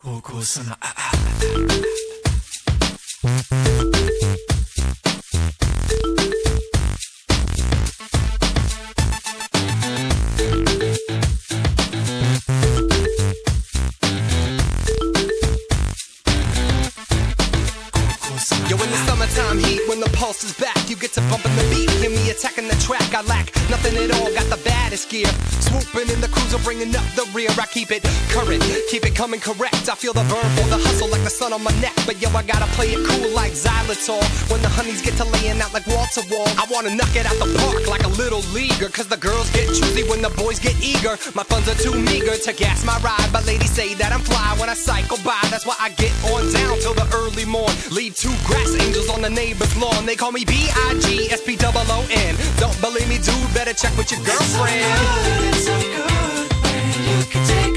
高校生のYo, in the summertime heat, when the pulse is back, you get to bumping the beat. Hear me attacking the track, I lack nothing at all, got the baddest gear. Swooping in the cruiser, bringing up the rear. I keep it current, keep it coming correct. I feel the burn for the hustle like the sun on my neck. But yo, I gotta play it cool like xylitol. When the honeys get to laying out like wall to wall, I wanna knock it out the park like a little leaguer. Cause the girls get choosy when the boys get eager. My funds are too meager to gas my ride, but ladies say that I'm fly when I cycle by. That's why I get on down till the early morn. Leave two grass angels on the neighbor's lawn. They call me B-I-G-S-P-O-O-N. Don't believe me, dude, better check with your girlfriend. It's so good, man. You can take